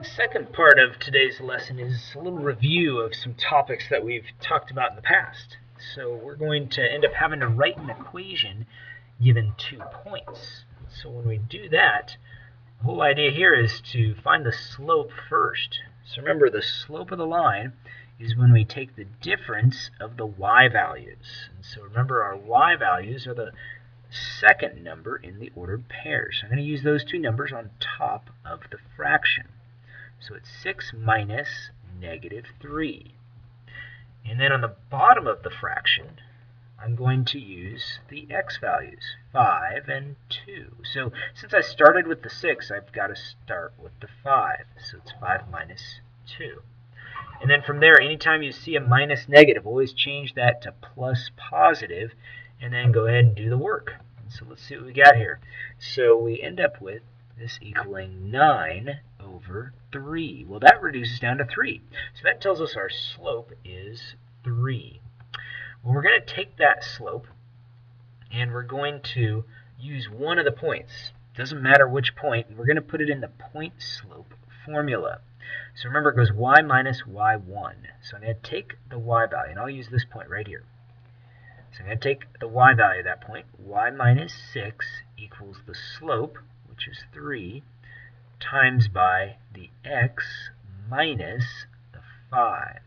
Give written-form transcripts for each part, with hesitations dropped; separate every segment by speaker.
Speaker 1: The second part of today's lesson is a little review of some topics that we've talked about in the past. So we're going to end up having to write an equation given 2 points. So when we do that, the whole idea here is to find the slope first. So remember, the slope of the line is when we take the difference of the y values. And so remember, our y values are the second number in the ordered pair. So I'm going to use those two numbers on top of the fraction. So it's 6 minus negative 3. And then on the bottom of the fraction, I'm going to use the x values, 5 and 2. So since I started with the 6, I've got to start with the 5. So it's 5 minus 2. And then from there, anytime you see a minus negative, always change that to plus positive, and then go ahead and do the work. So let's see what we got here. So we end up with this equaling 9 over 3. Well, that reduces down to 3. So that tells us our slope is 3. Well, we're going to take that slope, and we're going to use one of the points. Doesn't matter which point. We're going to put it in the point slope formula. So remember, it goes y minus y1. So I'm going to take the y value, and I'll use this point right here. So I'm going to take the y value of that point. Y minus 6 equals the slope, which is 3, times by the x minus the 5.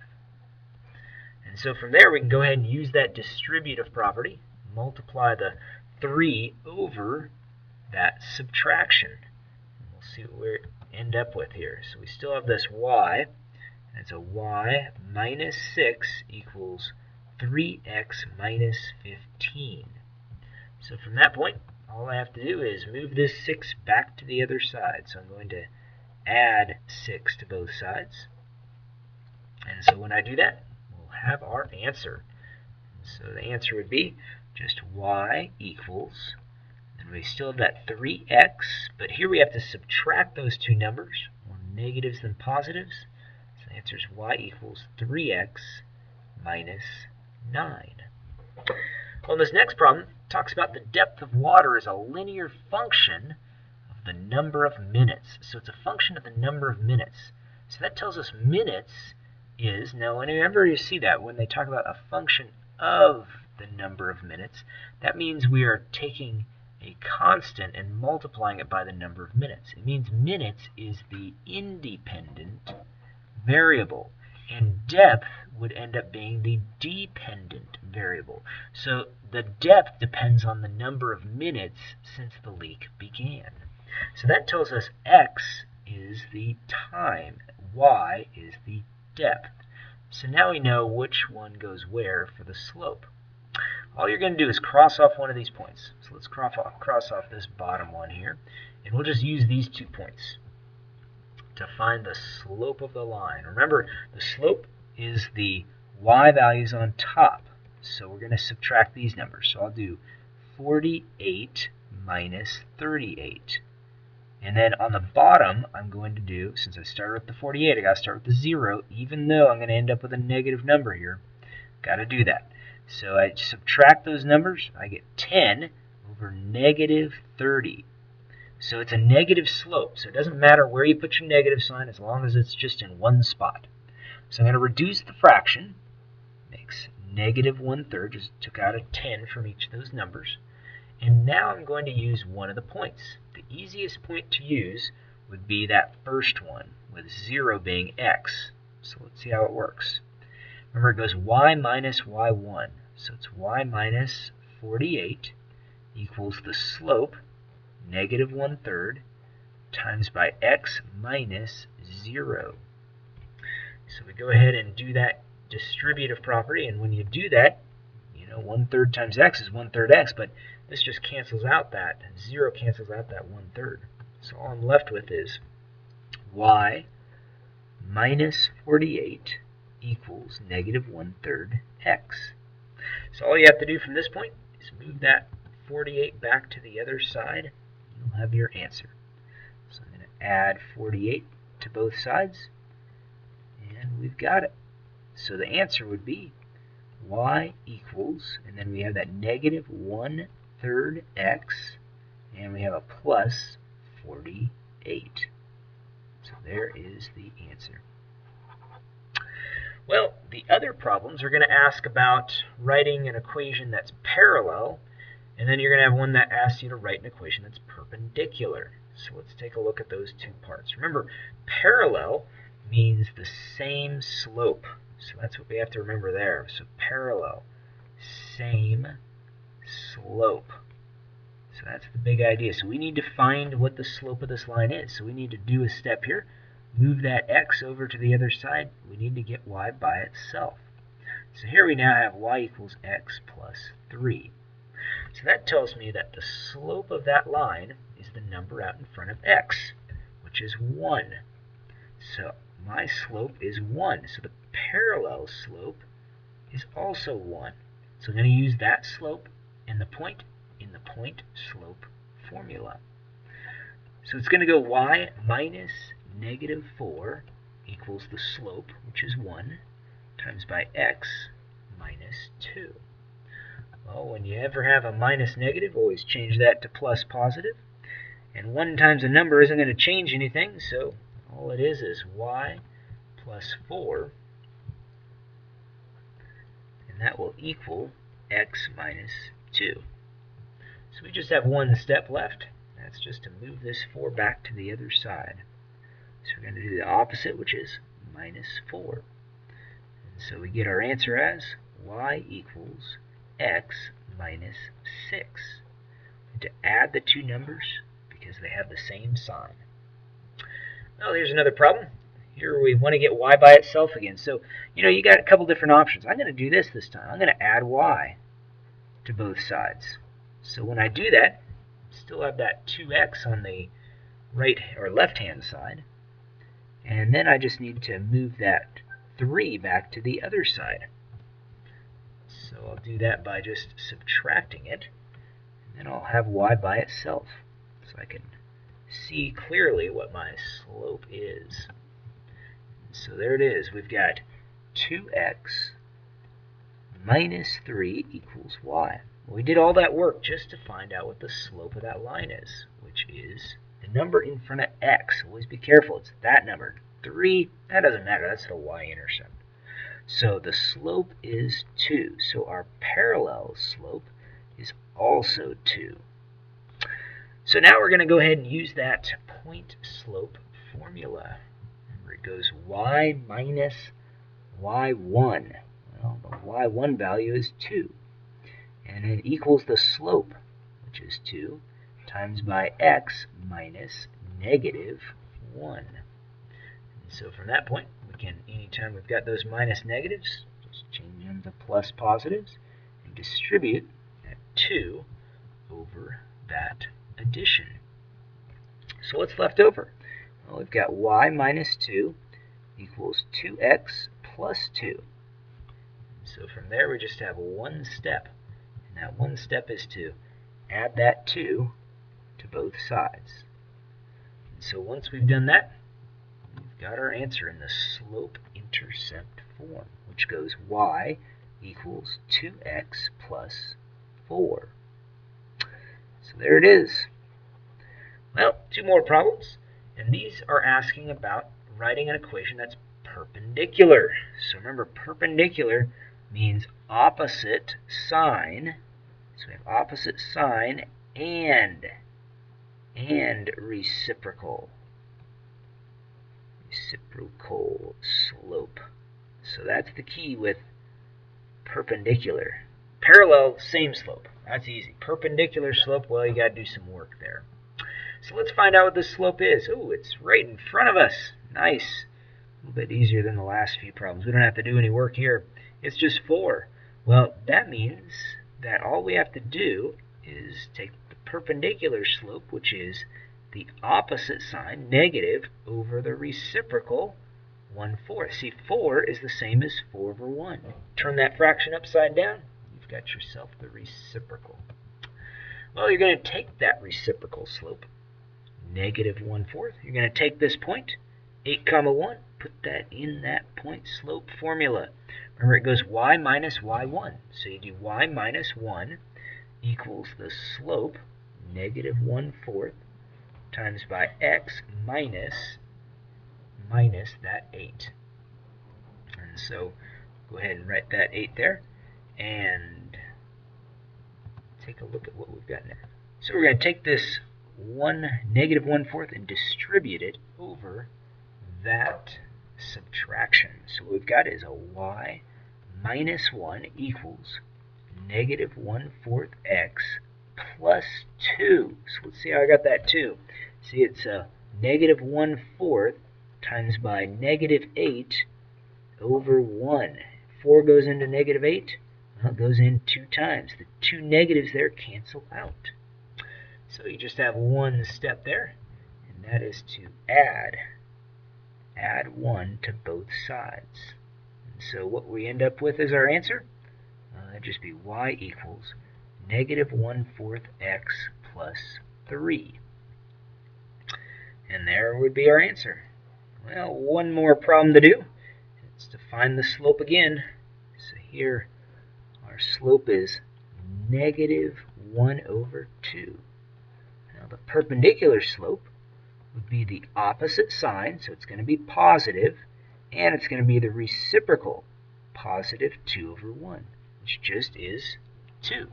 Speaker 1: And so from there, we can go ahead and use that distributive property, multiply the 3 over that subtraction. And we'll see what we end up with here. So we still have this y, and it's a y minus 6 equals 3x minus 15. So from that point, all I have to do is move this 6 back to the other side. So I'm going to add 6 to both sides. And so when I do that, we'll have our answer. So the answer would be just y equals, and we still have that 3x, but here we have to subtract those two numbers, more negatives than positives. So the answer is y equals 3x minus 9. Well, this next problem talks about the depth of water as a linear function of the number of minutes. So it's a function of the number of minutes. So that tells us minutes is, now whenever you see that, when they talk about a function of the number of minutes, that means we are taking a constant and multiplying it by the number of minutes. It means minutes is the independent variable, and depth would end up being the dependent variable. So the depth depends on the number of minutes since the leak began. So that tells us x is the time, y is the depth. So now we know which one goes where for the slope. All you're going to do is cross off one of these points. So let's cross off this bottom one here, and we'll just use these 2 points to find the slope of the line. Remember, the slope is the y values on top. So we're going to subtract these numbers. So I'll do 48 minus 38. And then on the bottom, I'm going to do, since I started with the 48, I got to start with the 0, even though I'm going to end up with a negative number here. Got to do that. So I subtract those numbers, I get 10 over negative 30. So it's a negative slope, so it doesn't matter where you put your negative sign as long as it's just in one spot. So I'm going to reduce the fraction, makes negative 1/3, just took out a 10 from each of those numbers. And now I'm going to use one of the points. The easiest point to use would be that first one, with 0 being x. So let's see how it works. Remember, it goes y minus y1. So it's y minus 48 equals the slope, negative 1/3, times by x minus 0. So we go ahead and do that distributive property, and when you do that, 1/3 times x is 1/3 x, but this just cancels out that. 0 cancels out that 1/3. So all I'm left with is y minus 48 equals negative 1/3 x. So all you have to do from this point is move that 48 back to the other side. You'll have your answer. So I'm going to add 48 to both sides, and we've got it. So the answer would be y equals, and then we have that negative 1/3 x, and we have a plus 48. So there is the answer. Well, the other problems are going to ask about writing an equation that's parallel, and then you're going to have one that asks you to write an equation that's perpendicular. So let's take a look at those two parts. Remember, parallel means the same slope. So that's what we have to remember there. So parallel, same slope. So that's the big idea. So we need to find what the slope of this line is. So we need to do a step here. Move that x over to the other side. We need to get y by itself. So here we now have y equals x plus 3. So that tells me that the slope of that line is the number out in front of x, which is 1. So my slope is 1. So the parallel slope is also 1. So I'm going to use that slope and the point in the point-slope formula. So it's going to go y minus negative 4 equals the slope, which is 1, times by x minus 2. Well, when you ever have a minus negative, always change that to plus positive. And 1 times a number isn't going to change anything, so all it is y plus 4, and that will equal x minus 2. So we just have one step left. That's just to move this 4 back to the other side. So we're going to do the opposite, which is minus 4. And so we get our answer as y equals x minus 6. And to add the two numbers because they have the same sign. Well, here's another problem. Here we want to get y by itself again. So, you got a couple different options. I'm going to do this time. I'm going to add y to both sides. So when I do that, still have that 2x on the right or left-hand side. And then I just need to move that 3 back to the other side. So I'll do that by just subtracting it. And then I'll have y by itself. So I can see clearly what my slope is. So there it is. We've got 2x minus 3 equals y. We did all that work just to find out what the slope of that line is, which is the number in front of x. Always be careful. It's that number. 3, that doesn't matter. That's the y-intercept. So the slope is 2. So our parallel slope is also 2. So now we're going to go ahead and use that point-slope formula. Remember, it goes y minus y1. Well, the y1 value is 2. And it equals the slope, which is 2, times by x minus negative 1. And so from that point, we can, anytime we've got those minus negatives, just change them to plus positives and distribute that 2 over that addition. So what's left over? Well, we've got y minus 2 equals 2x plus 2. So from there, we just have one step. And that one step is to add that 2 to both sides. And so once we've done that, we've got our answer in the slope-intercept form, which goes y equals 2x plus 4. So there it is. Well, two more problems, and these are asking about writing an equation that's perpendicular. So remember, perpendicular means opposite sign. So we have opposite sign and reciprocal slope. So that's the key with perpendicular. Parallel, same slope. That's easy. Perpendicular slope, well, you got to do some work there. So let's find out what this slope is. Oh, it's right in front of us. Nice. A little bit easier than the last few problems. We don't have to do any work here. It's just 4. Well, that means that all we have to do is take the perpendicular slope, which is the opposite sign, negative, over the reciprocal, 1/4. See, 4 is the same as 4 over 1. Turn that fraction upside down, you've got yourself the reciprocal. Well, you're going to take that reciprocal slope, negative 1/4. You're going to take this point, 8, 1, put that in that point slope formula. Remember, it goes y minus y1. So you do y minus 1 equals the slope, negative 1/4, times by x minus minus that 8. And so go ahead and write that 8 there, and take a look at what we've got there. So we're going to take this negative 1/4 and distribute it over that subtraction. So what we've got is a y minus 1 equals negative 1/4 x plus 2. So let's see how I got that 2. See, it's a negative 1/4 times by negative 8 over 1. 4 goes into negative 8. Well, it goes in 2 times. The 2 negatives there cancel out. So you just have one step there, and that is to add 1 to both sides. And so what we end up with as our answer, that'd just be y equals negative 1/4 x plus 3. And there would be our answer. Well, one more problem to do. It's to find the slope again. So here, our slope is negative 1/2. Now the perpendicular slope would be the opposite sign, so it's going to be positive, and it's going to be the reciprocal, positive 2/1, which just is 2.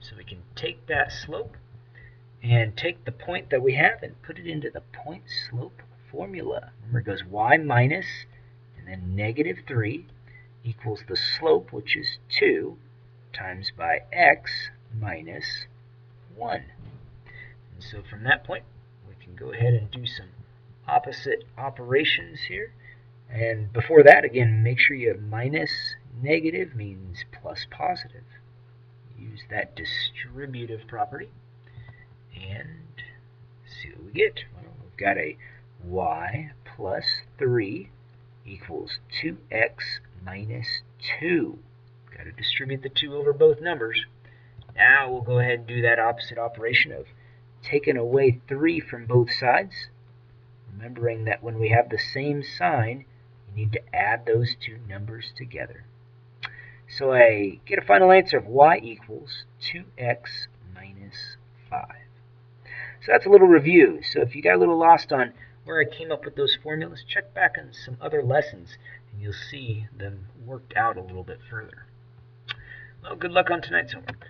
Speaker 1: So we can take that slope and take the point that we have and put it into the point slope formula. Remember, it goes y minus and then negative 3 equals the slope, which is 2, times by x minus 1. And so from that point, we can go ahead and do some opposite operations here. And before that, again, make sure you have minus negative means plus positive. Use that distributive property and see what we get. Well, we've got a y plus 3 equals 2x minus 2. Got to distribute the 2 over both numbers. Now we'll go ahead and do that opposite operation of taking away 3 from both sides. Remembering that when we have the same sign, you need to add those two numbers together. So I get a final answer of y equals 2x minus 5. So that's a little review. So if you got a little lost on where I came up with those formulas, check back on some other lessons and you'll see them worked out a little bit further. Well, good luck on tonight's homework.